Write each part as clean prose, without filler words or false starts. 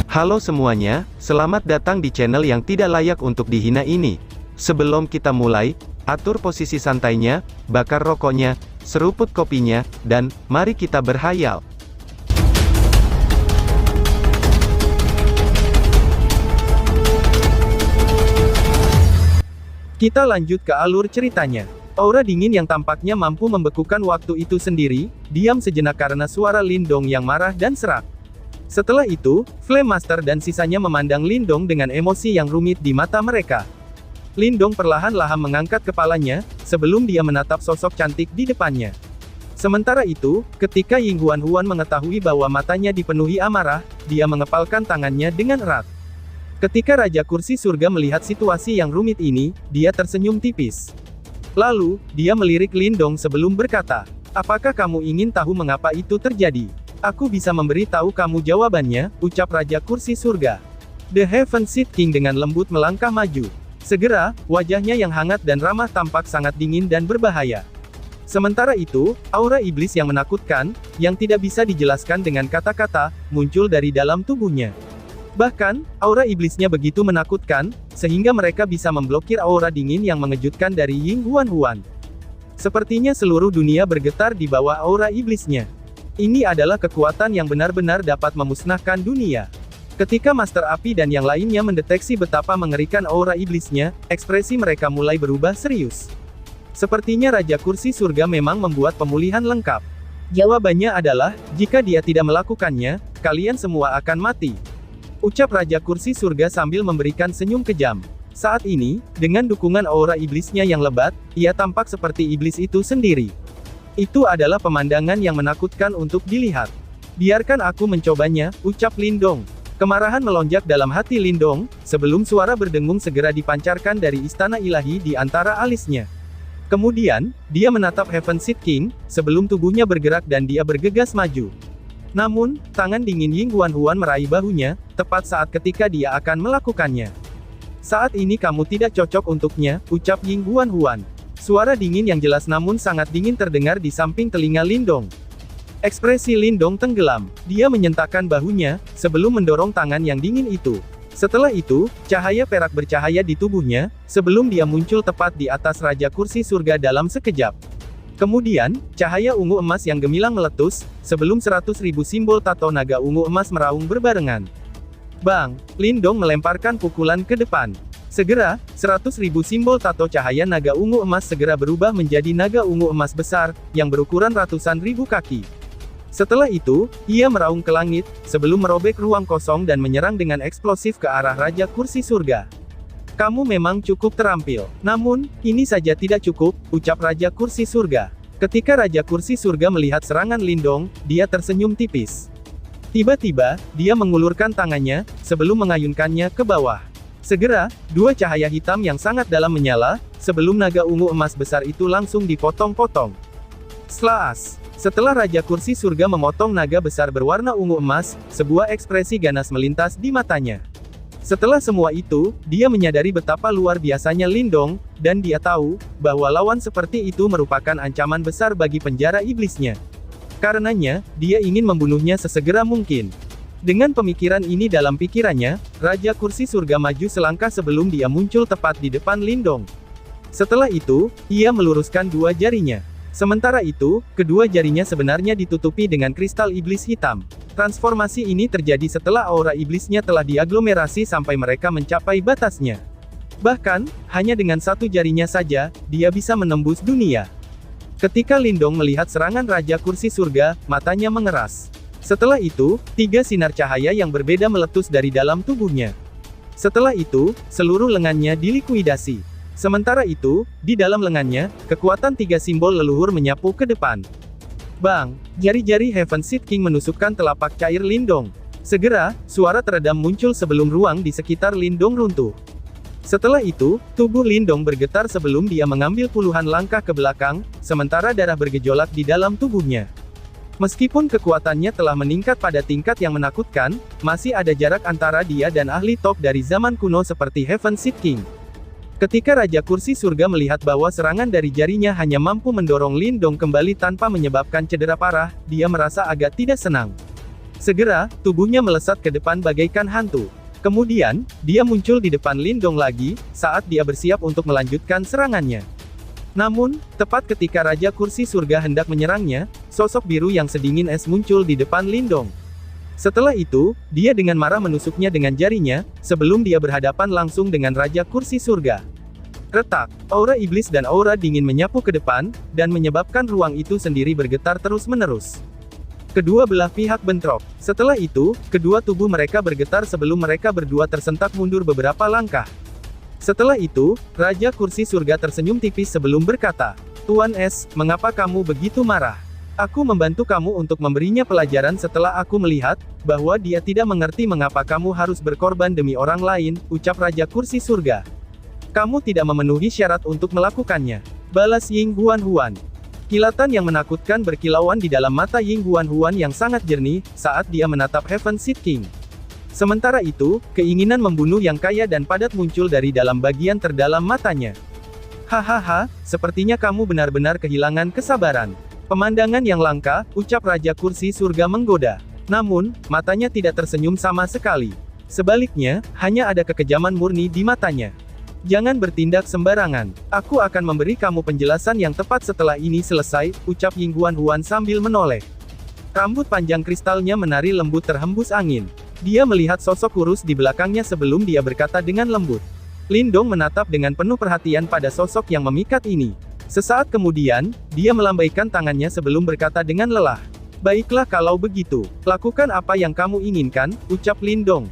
Halo semuanya, selamat datang di channel yang tidak layak untuk dihina ini. Sebelum kita mulai, atur posisi santainya, bakar rokoknya, seruput kopinya, dan mari kita berhayal. Kita lanjut ke alur ceritanya. Aura dingin yang tampaknya mampu membekukan waktu itu sendiri, diam sejenak karena suara Lindong yang marah dan serak. Setelah itu, Flame Master dan sisanya memandang Lindong dengan emosi yang rumit di mata mereka. Lindong perlahan-lahan mengangkat kepalanya, sebelum dia menatap sosok cantik di depannya. Sementara itu, ketika Ying Huan mengetahui bahwa matanya dipenuhi amarah, dia mengepalkan tangannya dengan erat. Ketika Raja Kursi Surga melihat situasi yang rumit ini, dia tersenyum tipis. Lalu, dia melirik Lindong sebelum berkata, "Apakah kamu ingin tahu mengapa itu terjadi? Aku bisa memberi tahu kamu jawabannya," ucap Raja Kursi Surga. The Heaven Seed King dengan lembut melangkah maju. Segera, wajahnya yang hangat dan ramah tampak sangat dingin dan berbahaya. Sementara itu, aura iblis yang menakutkan, yang tidak bisa dijelaskan dengan kata-kata, muncul dari dalam tubuhnya. Bahkan, aura iblisnya begitu menakutkan, sehingga mereka bisa memblokir aura dingin yang mengejutkan dari Ying Huan. Sepertinya seluruh dunia bergetar di bawah aura iblisnya. Ini adalah kekuatan yang benar-benar dapat memusnahkan dunia. Ketika Master Api dan yang lainnya mendeteksi betapa mengerikan aura iblisnya, ekspresi mereka mulai berubah serius. Sepertinya Raja Kursi Surga memang membuat pemulihan lengkap. Jawabannya adalah, jika dia tidak melakukannya, kalian semua akan mati. Ucap Raja Kursi Surga sambil memberikan senyum kejam. Saat ini, dengan dukungan aura iblisnya yang lebat, ia tampak seperti iblis itu sendiri. Itu adalah pemandangan yang menakutkan untuk dilihat. "Biarkan aku mencobanya," ucap Lindong. Kemarahan melonjak dalam hati Lindong, sebelum suara berdengung segera dipancarkan dari istana ilahi di antara alisnya. Kemudian, dia menatap Heaven Seed King, sebelum tubuhnya bergerak dan dia bergegas maju. Namun, tangan dingin Ying Huan meraih bahunya, tepat saat ketika dia akan melakukannya. "Saat ini kamu tidak cocok untuknya," ucap Ying Huan. Suara dingin yang jelas namun sangat dingin terdengar di samping telinga Lindong. Ekspresi Lindong tenggelam. Dia menyentakkan bahunya, sebelum mendorong tangan yang dingin itu. Setelah itu, cahaya perak bercahaya di tubuhnya, sebelum dia muncul tepat di atas Raja Kursi Surga dalam sekejap. Kemudian, cahaya ungu emas yang gemilang meletus, sebelum 100.000 simbol tato naga ungu emas meraung berbarengan. Bang! Lindong melemparkan pukulan ke depan. Segera, 100.000 simbol tato cahaya naga ungu emas segera berubah menjadi naga ungu emas besar, yang berukuran ratusan ribu kaki. Setelah itu, ia meraung ke langit, sebelum merobek ruang kosong dan menyerang dengan eksplosif ke arah Raja Kursi Surga. "Kamu memang cukup terampil. Namun, ini saja tidak cukup," ucap Raja Kursi Surga. Ketika Raja Kursi Surga melihat serangan Lindong, dia tersenyum tipis. Tiba-tiba, dia mengulurkan tangannya, sebelum mengayunkannya ke bawah. Segera, dua cahaya hitam yang sangat dalam menyala, sebelum naga ungu emas besar itu langsung dipotong-potong. Slash! Setelah Raja Kursi Surga memotong naga besar berwarna ungu emas, sebuah ekspresi ganas melintas di matanya. Setelah semua itu, dia menyadari betapa luar biasanya Lindong, dan dia tahu, bahwa lawan seperti itu merupakan ancaman besar bagi penjara iblisnya. Karenanya, dia ingin membunuhnya sesegera mungkin. Dengan pemikiran ini dalam pikirannya, Raja Kursi Surga maju selangkah sebelum dia muncul tepat di depan Lindong. Setelah itu, ia meluruskan dua jarinya. Sementara itu, kedua jarinya sebenarnya ditutupi dengan kristal iblis hitam. Transformasi ini terjadi setelah aura iblisnya telah diaglomerasi sampai mereka mencapai batasnya. Bahkan, hanya dengan satu jarinya saja, dia bisa menembus dunia. Ketika Lindong melihat serangan Raja Kursi Surga, matanya mengeras. Setelah itu, tiga sinar cahaya yang berbeda meletus dari dalam tubuhnya. Setelah itu, seluruh lengannya dilikuidasi. Sementara itu, di dalam lengannya, kekuatan tiga simbol leluhur menyapu ke depan. Bang! Jari-jari Heaven Seed King menusukkan telapak cair Lindong. Segera, suara teredam muncul sebelum ruang di sekitar Lindong runtuh. Setelah itu, tubuh Lindong bergetar sebelum dia mengambil puluhan langkah ke belakang, sementara darah bergejolak di dalam tubuhnya. Meskipun kekuatannya telah meningkat pada tingkat yang menakutkan, masih ada jarak antara dia dan ahli top dari zaman kuno seperti Heaven Seed King. Ketika Raja Kursi Surga melihat bahwa serangan dari jarinya hanya mampu mendorong Lindong kembali tanpa menyebabkan cedera parah, dia merasa agak tidak senang. Segera, tubuhnya melesat ke depan bagaikan hantu. Kemudian, dia muncul di depan Lindong lagi, saat dia bersiap untuk melanjutkan serangannya. Namun, tepat ketika Raja Kursi Surga hendak menyerangnya, sosok biru yang sedingin es muncul di depan Lindong. Setelah itu, dia dengan marah menusuknya dengan jarinya, sebelum dia berhadapan langsung dengan Raja Kursi Surga. Retak, aura iblis dan aura dingin menyapu ke depan, dan menyebabkan ruang itu sendiri bergetar terus-menerus. Kedua belah pihak bentrok. Setelah itu, kedua tubuh mereka bergetar sebelum mereka berdua tersentak mundur beberapa langkah. Setelah itu, Raja Kursi Surga tersenyum tipis sebelum berkata, "Tuan Es, mengapa kamu begitu marah? Aku membantu kamu untuk memberinya pelajaran setelah aku melihat, bahwa dia tidak mengerti mengapa kamu harus berkorban demi orang lain," ucap Raja Kursi Surga. "Kamu tidak memenuhi syarat untuk melakukannya," balas Ying Huan-Huan. Kilatan yang menakutkan berkilauan di dalam mata Ying Huan-Huan yang sangat jernih, saat dia menatap Heaven Seed King. Sementara itu, keinginan membunuh yang kaya dan padat muncul dari dalam bagian terdalam matanya. "Hahaha, sepertinya kamu benar-benar kehilangan kesabaran. Pemandangan yang langka," ucap Raja Kursi Surga menggoda. Namun, matanya tidak tersenyum sama sekali. Sebaliknya, hanya ada kekejaman murni di matanya. "Jangan bertindak sembarangan. Aku akan memberi kamu penjelasan yang tepat setelah ini selesai," ucap Ying Huan-Huan sambil menoleh. Rambut panjang kristalnya menari lembut terhembus angin. Dia melihat sosok kurus di belakangnya sebelum dia berkata dengan lembut. Lindong menatap dengan penuh perhatian pada sosok yang memikat ini. Sesaat kemudian, dia melambaikan tangannya sebelum berkata dengan lelah. "Baiklah kalau begitu, lakukan apa yang kamu inginkan," ucap Lindong.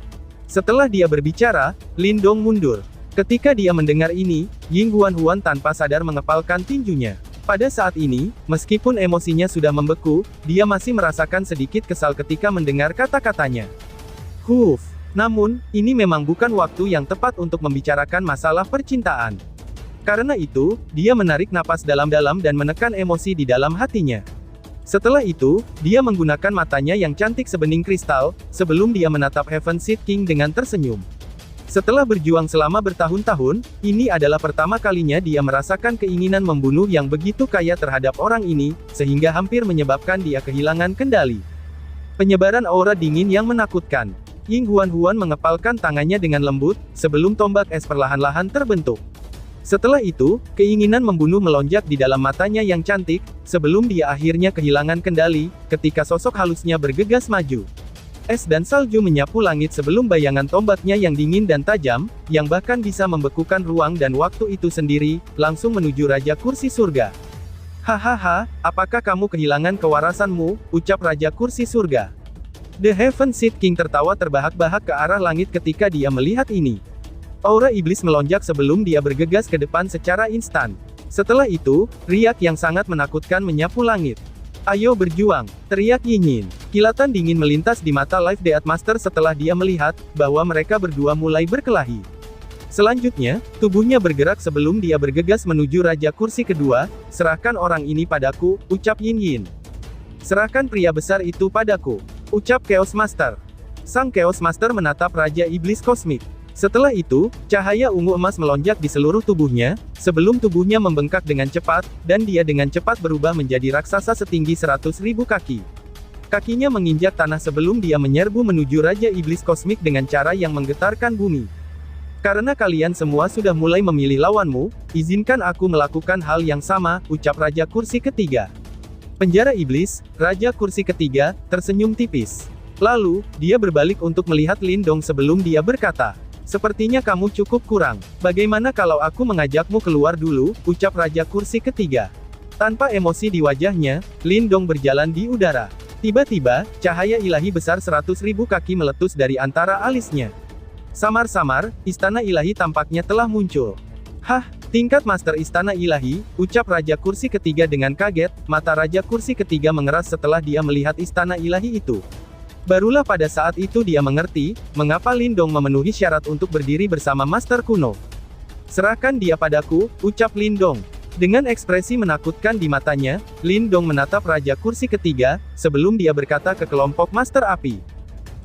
Setelah dia berbicara, Lindong mundur. Ketika dia mendengar ini, Ying Huan-Huan tanpa sadar mengepalkan tinjunya. Pada saat ini, meskipun emosinya sudah membeku, dia masih merasakan sedikit kesal ketika mendengar kata-katanya. Namun, ini memang bukan waktu yang tepat untuk membicarakan masalah percintaan. Karena itu, dia menarik napas dalam-dalam dan menekan emosi di dalam hatinya. Setelah itu, dia menggunakan matanya yang cantik sebening kristal, sebelum dia menatap Heaven Seed King dengan tersenyum. Setelah berjuang selama bertahun-tahun, ini adalah pertama kalinya dia merasakan keinginan membunuh yang begitu kaya terhadap orang ini, sehingga hampir menyebabkan dia kehilangan kendali. Penyebaran aura dingin yang menakutkan. Ying Huan-Huan mengepalkan tangannya dengan lembut, sebelum tombak es perlahan-lahan terbentuk. Setelah itu, keinginan membunuh melonjak di dalam matanya yang cantik, sebelum dia akhirnya kehilangan kendali, ketika sosok halusnya bergegas maju. Es dan salju menyapu langit sebelum bayangan tombaknya yang dingin dan tajam, yang bahkan bisa membekukan ruang dan waktu itu sendiri, langsung menuju Raja Kursi Surga. "Hahaha, apakah kamu kehilangan kewarasanmu?" ucap Raja Kursi Surga. The Heaven Seed King tertawa terbahak-bahak ke arah langit ketika dia melihat ini. Aura iblis melonjak sebelum dia bergegas ke depan secara instan. Setelah itu, riak yang sangat menakutkan menyapu langit. "Ayo berjuang!" teriak Yinyin. Kilatan dingin melintas di mata Life Death Master setelah dia melihat bahwa mereka berdua mulai berkelahi. Selanjutnya, tubuhnya bergerak sebelum dia bergegas menuju Raja Kursi kedua. "Serahkan orang ini padaku," ucap Yinyin. "Serahkan pria besar itu padaku," ucap Chaos Master. Sang Chaos Master menatap Raja Iblis Kosmik. Setelah itu, cahaya ungu emas melonjak di seluruh tubuhnya, sebelum tubuhnya membengkak dengan cepat, dan dia dengan cepat berubah menjadi raksasa setinggi 100.000 kaki. Kakinya menginjak tanah sebelum dia menyerbu menuju Raja Iblis Kosmik dengan cara yang menggetarkan bumi. "Karena kalian semua sudah mulai memilih lawanmu, izinkan aku melakukan hal yang sama," ucap Raja Kursi ketiga. Penjara Iblis, Raja Kursi ketiga, tersenyum tipis. Lalu, dia berbalik untuk melihat Lindong sebelum dia berkata, "Sepertinya kamu cukup kurang. Bagaimana kalau aku mengajakmu keluar dulu," ucap Raja Kursi ketiga. Tanpa emosi di wajahnya, Lindong berjalan di udara. Tiba-tiba, cahaya ilahi besar 100.000 kaki meletus dari antara alisnya. Samar-samar, istana ilahi tampaknya telah muncul. "Hah, tingkat Master Istana Ilahi," ucap Raja Kursi ketiga dengan kaget. Mata Raja Kursi ketiga mengeras setelah dia melihat istana ilahi itu. Barulah pada saat itu dia mengerti, mengapa Lindong memenuhi syarat untuk berdiri bersama Master kuno. "Serahkan dia padaku," ucap Lindong. Dengan ekspresi menakutkan di matanya, Lindong menatap Raja Kursi ketiga, sebelum dia berkata ke kelompok Master Api.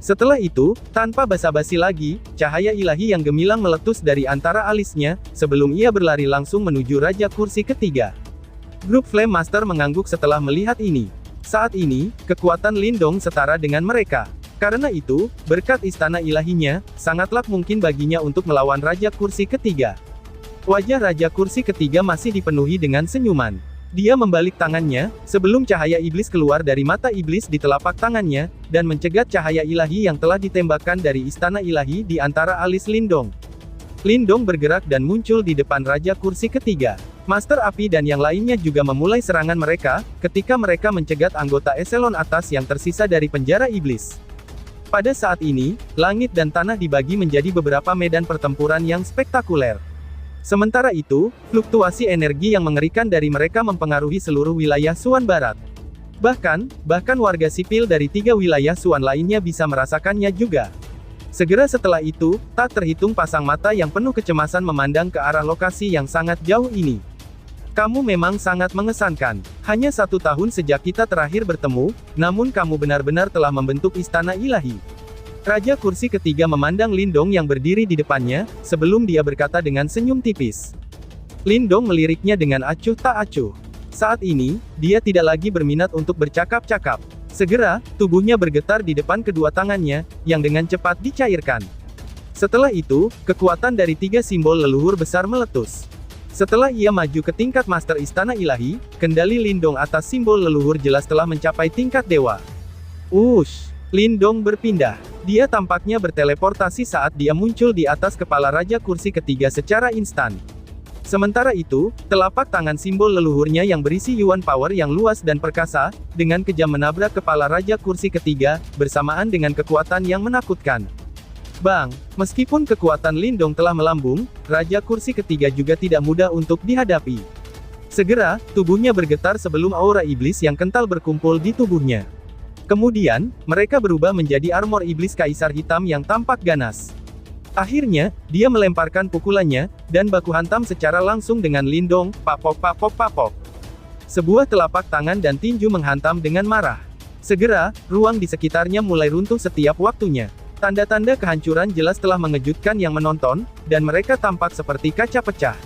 Setelah itu, tanpa basa-basi lagi, cahaya ilahi yang gemilang meletus dari antara alisnya, sebelum ia berlari langsung menuju Raja Kursi ketiga. Grup Flame Master mengangguk setelah melihat ini. Saat ini, kekuatan Lindong setara dengan mereka. Karena itu, berkat istana ilahinya, sangatlah mungkin baginya untuk melawan Raja Kursi Ketiga. Wajah Raja Kursi Ketiga masih dipenuhi dengan senyuman. Dia membalik tangannya, sebelum cahaya iblis keluar dari mata iblis di telapak tangannya, dan mencegat cahaya ilahi yang telah ditembakkan dari istana ilahi di antara alis Lindong. Lindong bergerak dan muncul di depan Raja Kursi Ketiga. Master Api dan yang lainnya juga memulai serangan mereka, ketika mereka mencegat anggota eselon atas yang tersisa dari penjara iblis. Pada saat ini, langit dan tanah dibagi menjadi beberapa medan pertempuran yang spektakuler. Sementara itu, fluktuasi energi yang mengerikan dari mereka mempengaruhi seluruh wilayah Suan Barat. Bahkan warga sipil dari 3 wilayah Suan lainnya bisa merasakannya juga. Segera setelah itu, tak terhitung pasang mata yang penuh kecemasan memandang ke arah lokasi yang sangat jauh ini. Kamu memang sangat mengesankan. Hanya 1 tahun sejak kita terakhir bertemu, namun kamu benar-benar telah membentuk istana ilahi. Raja Kursi Ketiga memandang Lindong yang berdiri di depannya, sebelum dia berkata dengan senyum tipis. Lindong meliriknya dengan acuh tak acuh. Saat ini, dia tidak lagi berminat untuk bercakap-cakap. Segera, tubuhnya bergetar di depan kedua tangannya, yang dengan cepat dicairkan. Setelah itu, kekuatan dari 3 simbol leluhur besar meletus. Setelah ia maju ke tingkat Master Istana Ilahi, kendali Lindong atas simbol leluhur jelas telah mencapai tingkat dewa. Wush! Lindong berpindah. Dia tampaknya berteleportasi saat dia muncul di atas kepala Raja Kursi Ketiga secara instan. Sementara itu, telapak tangan simbol leluhurnya yang berisi Yuan Power yang luas dan perkasa, dengan kejam menabrak kepala Raja Kursi Ketiga, bersamaan dengan kekuatan yang menakutkan. Bang! Meskipun kekuatan Lindong telah melambung, Raja Kursi Ketiga juga tidak mudah untuk dihadapi. Segera, tubuhnya bergetar sebelum aura iblis yang kental berkumpul di tubuhnya. Kemudian, mereka berubah menjadi armor iblis kaisar hitam yang tampak ganas. Akhirnya, dia melemparkan pukulannya, dan baku hantam secara langsung dengan Lindong, papok. Sebuah telapak tangan dan tinju menghantam dengan marah. Segera, ruang di sekitarnya mulai runtuh setiap waktunya. Tanda-tanda kehancuran jelas telah mengejutkan yang menonton, dan mereka tampak seperti kaca pecah.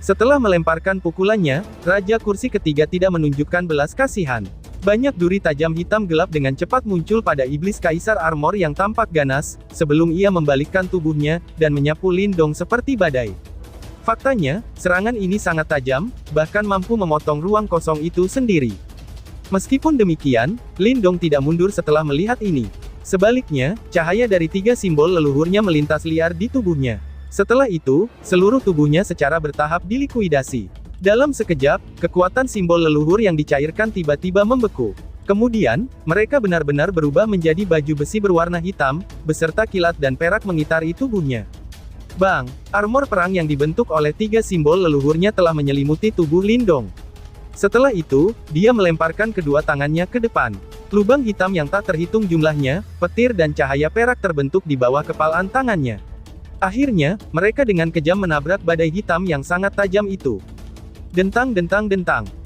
Setelah melemparkan pukulannya, Raja Kursi Ketiga tidak menunjukkan belas kasihan. Banyak duri tajam hitam gelap dengan cepat muncul pada iblis kaisar armor yang tampak ganas, sebelum ia membalikkan tubuhnya, dan menyapu Lindong seperti badai. Faktanya, serangan ini sangat tajam, bahkan mampu memotong ruang kosong itu sendiri. Meskipun demikian, Lindong tidak mundur setelah melihat ini. Sebaliknya, cahaya dari 3 simbol leluhurnya melintas liar di tubuhnya. Setelah itu, seluruh tubuhnya secara bertahap dilikuidasi. Dalam sekejap, kekuatan simbol leluhur yang dicairkan tiba-tiba membeku. Kemudian, mereka benar-benar berubah menjadi baju besi berwarna hitam, beserta kilat dan perak mengitari tubuhnya. Bang! Armor perang yang dibentuk oleh 3 simbol leluhurnya telah menyelimuti tubuh Lindong. Setelah itu, dia melemparkan kedua tangannya ke depan. Lubang hitam yang tak terhitung jumlahnya, petir dan cahaya perak terbentuk di bawah kepalan tangannya. Akhirnya, mereka dengan kejam menabrak badai hitam yang sangat tajam itu. Dentang.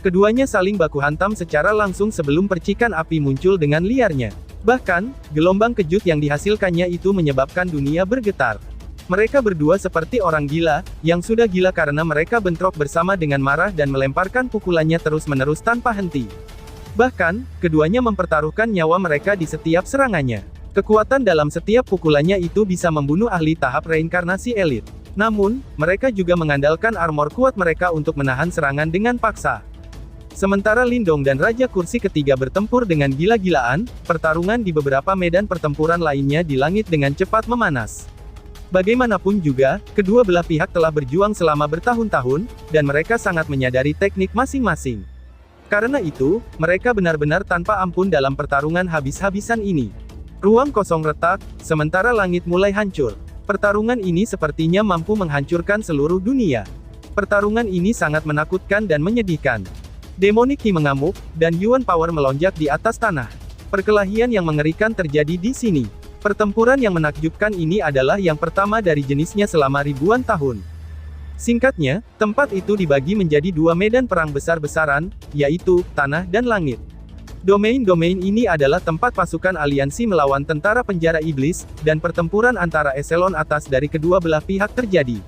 Keduanya saling baku hantam secara langsung sebelum percikan api muncul dengan liarnya. Bahkan, gelombang kejut yang dihasilkannya itu menyebabkan dunia bergetar. Mereka berdua seperti orang gila, yang sudah gila karena mereka bentrok bersama dengan marah dan melemparkan pukulannya terus-menerus tanpa henti. Bahkan, keduanya mempertaruhkan nyawa mereka di setiap serangannya. Kekuatan dalam setiap pukulannya itu bisa membunuh ahli tahap reinkarnasi elit. Namun, mereka juga mengandalkan armor kuat mereka untuk menahan serangan dengan paksa. Sementara Lindong dan Raja Kursi Ketiga bertempur dengan gila-gilaan, pertarungan di beberapa medan pertempuran lainnya di langit dengan cepat memanas. Bagaimanapun juga, kedua belah pihak telah berjuang selama bertahun-tahun, dan mereka sangat menyadari teknik masing-masing. Karena itu, mereka benar-benar tanpa ampun dalam pertarungan habis-habisan ini. Ruang kosong retak, sementara langit mulai hancur. Pertarungan ini sepertinya mampu menghancurkan seluruh dunia. Pertarungan ini sangat menakutkan dan menyedihkan. Demonic Ki mengamuk, dan Yuan Power melonjak di atas tanah. Perkelahian yang mengerikan terjadi di sini. Pertempuran yang menakjubkan ini adalah yang pertama dari jenisnya selama ribuan tahun. Singkatnya, tempat itu dibagi menjadi 2 medan perang besar-besaran, yaitu tanah dan langit. Domain-domain ini adalah tempat pasukan aliansi melawan tentara penjara iblis, dan pertempuran antara eselon atas dari kedua belah pihak terjadi.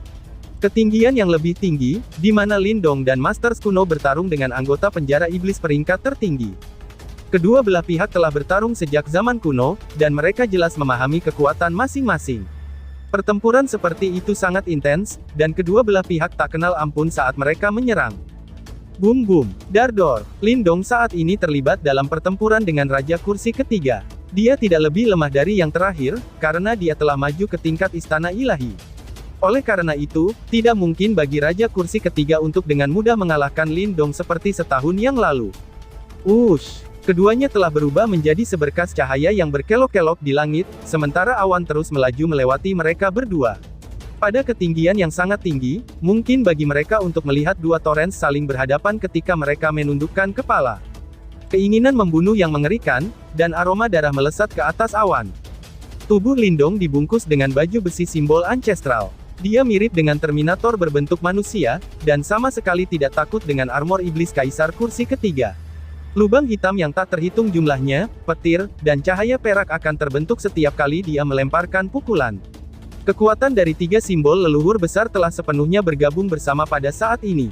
Ketinggian yang lebih tinggi, di mana Lindong dan Master Kuno bertarung dengan anggota penjara iblis peringkat tertinggi. Kedua belah pihak telah bertarung sejak zaman kuno, dan mereka jelas memahami kekuatan masing-masing. Pertempuran seperti itu sangat intens, dan kedua belah pihak tak kenal ampun saat mereka menyerang. Boom boom, dar dor. Lindong saat ini terlibat dalam pertempuran dengan Raja Kursi Ketiga. Dia tidak lebih lemah dari yang terakhir, karena dia telah maju ke tingkat Istana Ilahi. Oleh karena itu, tidak mungkin bagi Raja Kursi Ketiga untuk dengan mudah mengalahkan Lindong seperti setahun yang lalu. Wush! Keduanya telah berubah menjadi seberkas cahaya yang berkelok-kelok di langit, sementara awan terus melaju melewati mereka berdua. Pada ketinggian yang sangat tinggi, mungkin bagi mereka untuk melihat dua torrens saling berhadapan ketika mereka menundukkan kepala. Keinginan membunuh yang mengerikan, dan aroma darah melesat ke atas awan. Tubuh Lindong dibungkus dengan baju besi simbol ancestral. Dia mirip dengan Terminator berbentuk manusia, dan sama sekali tidak takut dengan armor iblis Kaisar Kursi Ketiga. Lubang hitam yang tak terhitung jumlahnya, petir, dan cahaya perak akan terbentuk setiap kali dia melemparkan pukulan. Kekuatan dari tiga simbol leluhur besar telah sepenuhnya bergabung bersama pada saat ini.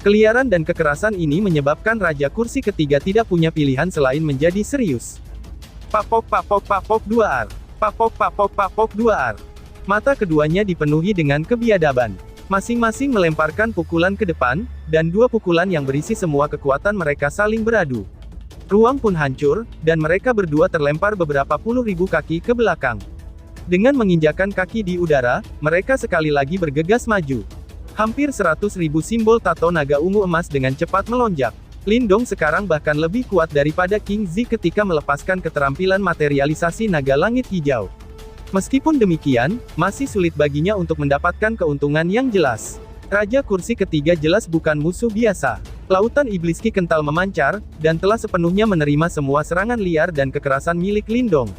Keliaran dan kekerasan ini menyebabkan Raja Kursi Ketiga tidak punya pilihan selain menjadi serius. Papok papok papok 2 ar. Papok papok papok 2 ar. Mata keduanya dipenuhi dengan kebiadaban. Masing-masing melemparkan pukulan ke depan, dan dua pukulan yang berisi semua kekuatan mereka saling beradu. Ruang pun hancur, dan mereka berdua terlempar beberapa puluh ribu kaki ke belakang. Dengan menginjakan kaki di udara, mereka sekali lagi bergegas maju. Hampir 100.000 simbol tato naga ungu emas dengan cepat melonjak. Lindong sekarang bahkan lebih kuat daripada King Zi ketika melepaskan keterampilan materialisasi naga langit hijau. Meskipun demikian, masih sulit baginya untuk mendapatkan keuntungan yang jelas. Raja Kursi Ketiga jelas bukan musuh biasa. Lautan iblis ki kental memancar, dan telah sepenuhnya menerima semua serangan liar dan kekerasan milik Lindong.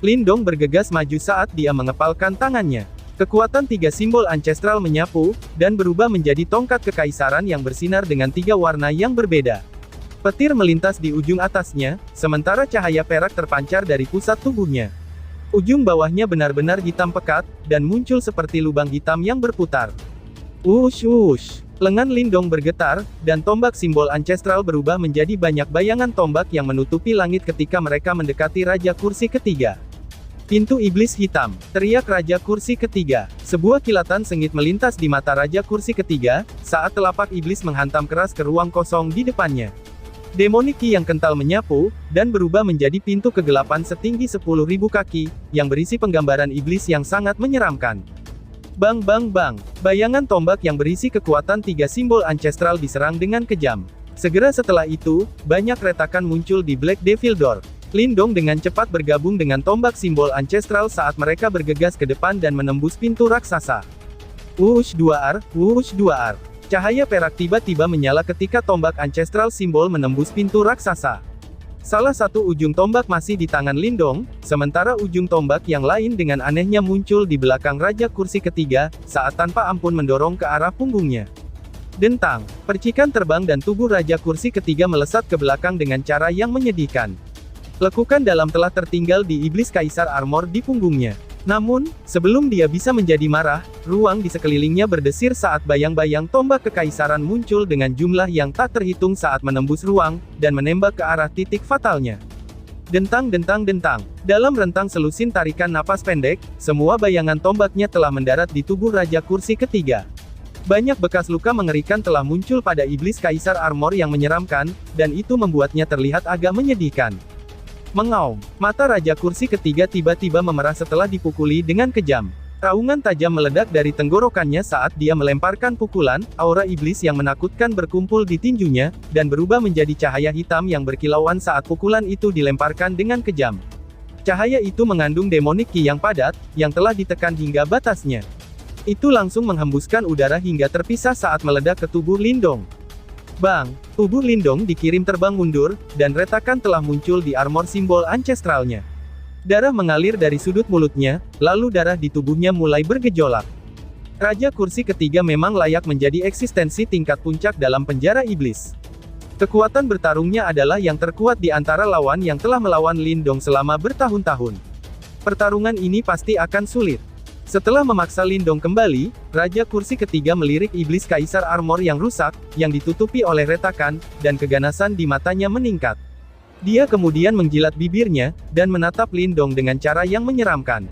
Lindong bergegas maju saat dia mengepalkan tangannya. Kekuatan tiga simbol ancestral menyapu, dan berubah menjadi tongkat kekaisaran yang bersinar dengan tiga warna yang berbeda. Petir melintas di ujung atasnya, sementara cahaya perak terpancar dari pusat tubuhnya. Ujung bawahnya benar-benar hitam pekat, dan muncul seperti lubang hitam yang berputar. Wush wush. Lengan Lindong bergetar, dan tombak simbol ancestral berubah menjadi banyak bayangan tombak yang menutupi langit ketika mereka mendekati Raja Kursi Ketiga. Pintu iblis hitam, teriak Raja Kursi Ketiga. Sebuah kilatan sengit melintas di mata Raja Kursi Ketiga, saat telapak iblis menghantam keras ke ruang kosong di depannya. Demonic Ki yang kental menyapu, dan berubah menjadi pintu kegelapan setinggi 10.000 kaki, yang berisi penggambaran iblis yang sangat menyeramkan. Bang bang bang, bayangan tombak yang berisi kekuatan tiga simbol ancestral diserang dengan kejam. Segera setelah itu, banyak retakan muncul di Black Devil Door. Lindong dengan cepat bergabung dengan tombak simbol ancestral saat mereka bergegas ke depan dan menembus pintu raksasa. Wush 2 ar. Cahaya perak tiba-tiba menyala ketika tombak ancestral simbol menembus pintu raksasa. Salah satu ujung tombak masih di tangan Lindong, sementara ujung tombak yang lain dengan anehnya muncul di belakang Raja Kursi Ketiga, saat tanpa ampun mendorong ke arah punggungnya. Dentang, percikan terbang dan tubuh Raja Kursi Ketiga melesat ke belakang dengan cara yang menyedihkan. Lekukan dalam telah tertinggal di iblis Kaisar Armor di punggungnya. Namun, sebelum dia bisa menjadi marah, ruang di sekelilingnya berdesir saat bayang-bayang tombak kekaisaran muncul dengan jumlah yang tak terhitung saat menembus ruang, dan menembak ke arah titik fatalnya. Dentang dentang dentang. Dalam rentang selusin tarikan napas pendek, semua bayangan tombaknya telah mendarat di tubuh Raja Kursi Ketiga. Banyak bekas luka mengerikan telah muncul pada iblis Kaisar Armor yang menyeramkan, dan itu membuatnya terlihat agak menyedihkan. Mengaum, mata Raja Kursi Ketiga tiba-tiba memerah setelah dipukuli dengan kejam. Raungan tajam meledak dari tenggorokannya saat dia melemparkan pukulan, aura iblis yang menakutkan berkumpul di tinjunya, dan berubah menjadi cahaya hitam yang berkilauan saat pukulan itu dilemparkan dengan kejam. Cahaya itu mengandung demonic ki yang padat, yang telah ditekan hingga batasnya. Itu langsung menghembuskan udara hingga terpisah saat meledak ke tubuh Lindong. Bang! Tubuh Lindong dikirim terbang mundur, dan retakan telah muncul di armor simbol ancestralnya. Darah mengalir dari sudut mulutnya, lalu darah di tubuhnya mulai bergejolak. Raja Kursi Ketiga memang layak menjadi eksistensi tingkat puncak dalam penjara iblis. Kekuatan bertarungnya adalah yang terkuat di antara lawan yang telah melawan Lindong selama bertahun-tahun. Pertarungan ini pasti akan sulit. Setelah memaksa Lindong kembali, Raja Kursi Ketiga melirik iblis Kaisar Armor yang rusak, yang ditutupi oleh retakan, dan keganasan di matanya meningkat. Dia kemudian menjilat bibirnya, dan menatap Lindong dengan cara yang menyeramkan.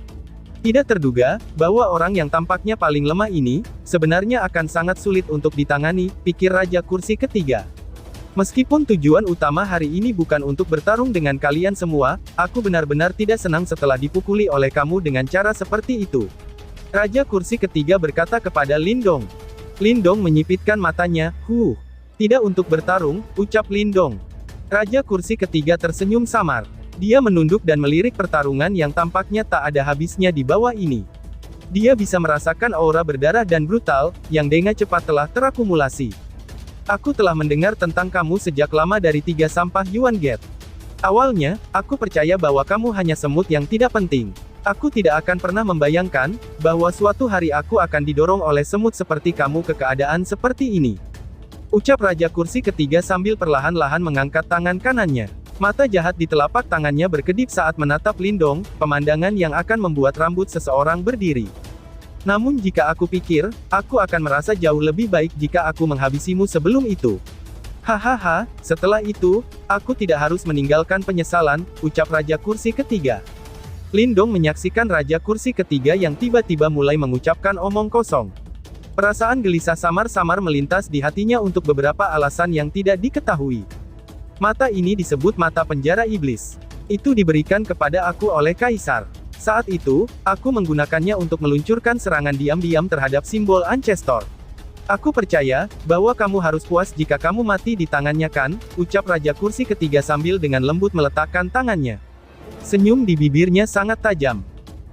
Tidak terduga, bahwa orang yang tampaknya paling lemah ini, sebenarnya akan sangat sulit untuk ditangani, pikir Raja Kursi Ketiga. Meskipun tujuan utama hari ini bukan untuk bertarung dengan kalian semua, aku benar-benar tidak senang setelah dipukuli oleh kamu dengan cara seperti itu. Raja Kursi Ketiga berkata kepada Lindong. Lindong menyipitkan matanya, tidak untuk bertarung, ucap Lindong. Raja Kursi Ketiga tersenyum samar. Dia menunduk dan melirik pertarungan yang tampaknya tak ada habisnya di bawah ini. Dia bisa merasakan aura berdarah dan brutal, yang dengan cepat telah terakumulasi. Aku telah mendengar tentang kamu sejak lama dari 3 sampah Yuan Gate. Awalnya, aku percaya bahwa kamu hanya semut yang tidak penting. Aku tidak akan pernah membayangkan, bahwa suatu hari aku akan didorong oleh semut seperti kamu ke keadaan seperti ini. Ucap Raja Kursi Ketiga sambil perlahan-lahan mengangkat tangan kanannya. Mata jahat di telapak tangannya berkedip saat menatap Lindong, pemandangan yang akan membuat rambut seseorang berdiri. Namun jika aku pikir, aku akan merasa jauh lebih baik jika aku menghabisimu sebelum itu. Hahaha, setelah itu, aku tidak harus meninggalkan penyesalan, ucap Raja Kursi Ketiga. Lindong menyaksikan Raja Kursi Ketiga yang tiba-tiba mulai mengucapkan omong kosong. Perasaan gelisah samar-samar melintas di hatinya untuk beberapa alasan yang tidak diketahui. Mata ini disebut mata penjara iblis. Itu diberikan kepada aku oleh Kaisar. Saat itu, aku menggunakannya untuk meluncurkan serangan diam-diam terhadap simbol Ancestor. Aku percaya, bahwa kamu harus puas jika kamu mati di tangannya kan, ucap Raja Kursi Ketiga sambil dengan lembut meletakkan tangannya. Senyum di bibirnya sangat tajam.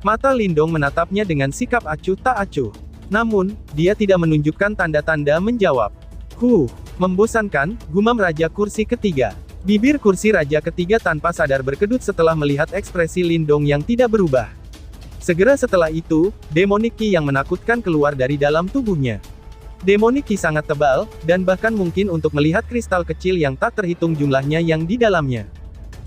Mata Lindong menatapnya dengan sikap acuh tak acuh. Namun, dia tidak menunjukkan tanda-tanda menjawab. Membosankan, gumam Raja Kursi Ketiga. Bibir kursi Raja Ketiga tanpa sadar berkedut setelah melihat ekspresi Lindong yang tidak berubah. Segera setelah itu, Demonic Ki yang menakutkan keluar dari dalam tubuhnya. Demonic Ki sangat tebal, dan bahkan mungkin untuk melihat kristal kecil yang tak terhitung jumlahnya yang di dalamnya.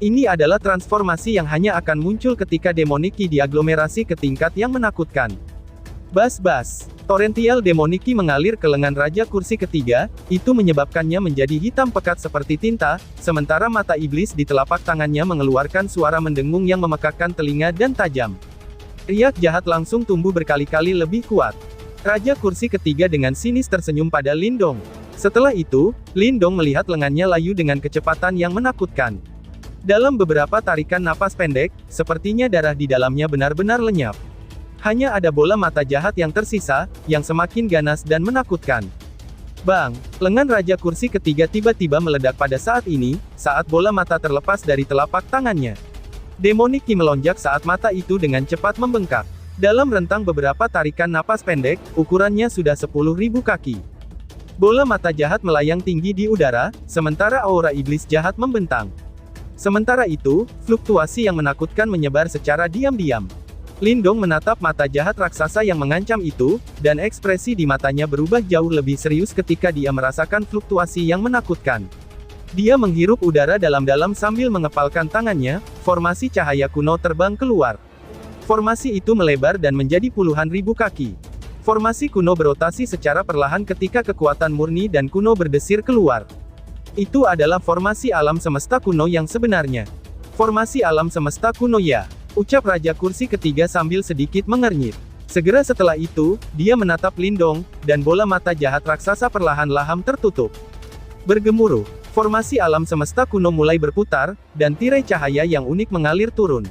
Ini adalah transformasi yang hanya akan muncul ketika Demonic Ki diaglomerasi ke tingkat yang menakutkan. Bas-bas. Torrential Demonic Ki mengalir ke lengan Raja Kursi Ketiga, itu menyebabkannya menjadi hitam pekat seperti tinta, sementara mata iblis di telapak tangannya mengeluarkan suara mendengung yang memekakkan telinga dan tajam. Riak jahat langsung tumbuh berkali-kali lebih kuat. Raja Kursi Ketiga dengan sinis tersenyum pada Lindong. Setelah itu, Lindong melihat lengannya layu dengan kecepatan yang menakutkan. Dalam beberapa tarikan napas pendek, sepertinya darah di dalamnya benar-benar lenyap. Hanya ada bola mata jahat yang tersisa, yang semakin ganas dan menakutkan. Bang! Lengan Raja Kursi Ketiga tiba-tiba meledak pada saat ini, saat bola mata terlepas dari telapak tangannya. Demonic Ki melonjak saat mata itu dengan cepat membengkak. Dalam rentang beberapa tarikan napas pendek, ukurannya sudah 10.000 kaki. Bola mata jahat melayang tinggi di udara, sementara aura iblis jahat membentang. Sementara itu, fluktuasi yang menakutkan menyebar secara diam-diam. Lindong menatap mata jahat raksasa yang mengancam itu, dan ekspresi di matanya berubah jauh lebih serius ketika dia merasakan fluktuasi yang menakutkan. Dia menghirup udara dalam-dalam sambil mengepalkan tangannya, formasi cahaya kuno terbang keluar. Formasi itu melebar dan menjadi puluhan ribu kaki. Formasi kuno berotasi secara perlahan ketika kekuatan murni dan kuno berdesir keluar. Itu adalah formasi alam semesta kuno yang sebenarnya. Formasi alam semesta kuno ya, ucap Raja Kursi Ketiga sambil sedikit mengernyit. Segera setelah itu, dia menatap Lindong, dan bola mata jahat raksasa perlahan-lahan tertutup. Bergemuruh, formasi alam semesta kuno mulai berputar, dan tirai cahaya yang unik mengalir turun.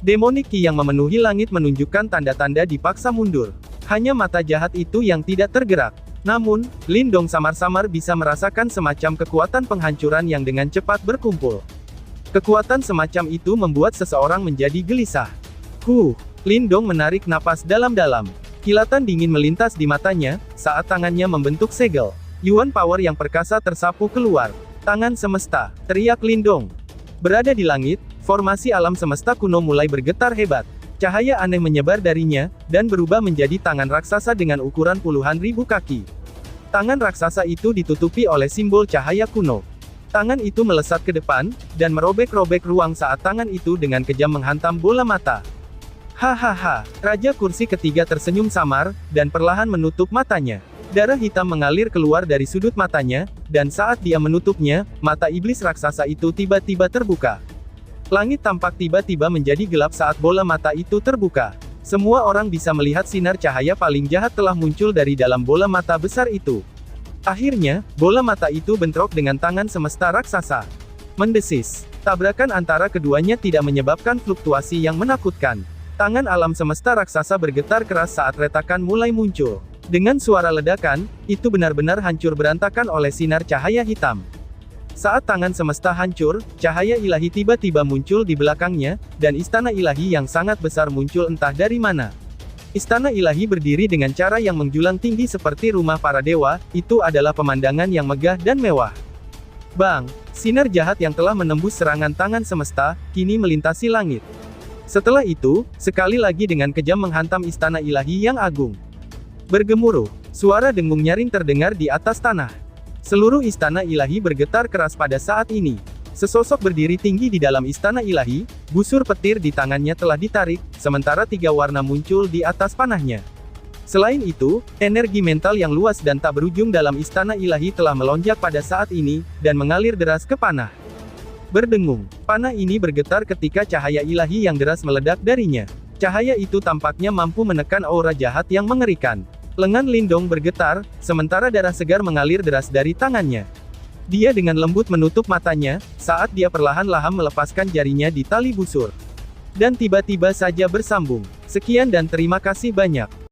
Demonic Ki yang memenuhi langit menunjukkan tanda-tanda dipaksa mundur. Hanya mata jahat itu yang tidak tergerak. Namun, Lindong samar-samar bisa merasakan semacam kekuatan penghancuran yang dengan cepat berkumpul. Kekuatan semacam itu membuat seseorang menjadi gelisah. Lindong menarik napas dalam-dalam. Kilatan dingin melintas di matanya, saat tangannya membentuk segel. Yuan Power yang perkasa tersapu keluar. Tangan semesta, teriak Lindong. Berada di langit, formasi alam semesta kuno mulai bergetar hebat. Cahaya aneh menyebar darinya, dan berubah menjadi tangan raksasa dengan ukuran puluhan ribu kaki. Tangan raksasa itu ditutupi oleh simbol cahaya kuno. Tangan itu melesat ke depan, dan merobek-robek ruang saat tangan itu dengan kejam menghantam bola mata. Hahaha, Raja Kursi Ketiga tersenyum samar, dan perlahan menutup matanya. Darah hitam mengalir keluar dari sudut matanya, dan saat dia menutupnya, mata iblis raksasa itu tiba-tiba terbuka. Langit tampak tiba-tiba menjadi gelap saat bola mata itu terbuka. Semua orang bisa melihat sinar cahaya paling jahat telah muncul dari dalam bola mata besar itu. Akhirnya, bola mata itu bentrok dengan tangan semesta raksasa. Mendesis. Tabrakan antara keduanya tidak menyebabkan fluktuasi yang menakutkan. Tangan alam semesta raksasa bergetar keras saat retakan mulai muncul. Dengan suara ledakan, itu benar-benar hancur berantakan oleh sinar cahaya hitam. Saat tangan semesta hancur, cahaya ilahi tiba-tiba muncul di belakangnya, dan istana ilahi yang sangat besar muncul entah dari mana. Istana ilahi berdiri dengan cara yang menjulang tinggi seperti rumah para dewa, itu adalah pemandangan yang megah dan mewah. Bang! Sinar jahat yang telah menembus serangan tangan semesta, kini melintasi langit. Setelah itu, sekali lagi dengan kejam menghantam istana ilahi yang agung. Bergemuruh, suara dengung nyaring terdengar di atas tanah. Seluruh istana ilahi bergetar keras pada saat ini. Sesosok berdiri tinggi di dalam istana ilahi, busur petir di tangannya telah ditarik, sementara 3 warna muncul di atas panahnya. Selain itu, energi mental yang luas dan tak berujung dalam istana ilahi telah melonjak pada saat ini, dan mengalir deras ke panah. Berdengung, panah ini bergetar ketika cahaya ilahi yang deras meledak darinya. Cahaya itu tampaknya mampu menekan aura jahat yang mengerikan. Lengan Lindong bergetar, sementara darah segar mengalir deras dari tangannya. Dia dengan lembut menutup matanya, saat dia perlahan-lahan melepaskan jarinya di tali busur. Dan tiba-tiba saja bersambung. Sekian dan terima kasih banyak.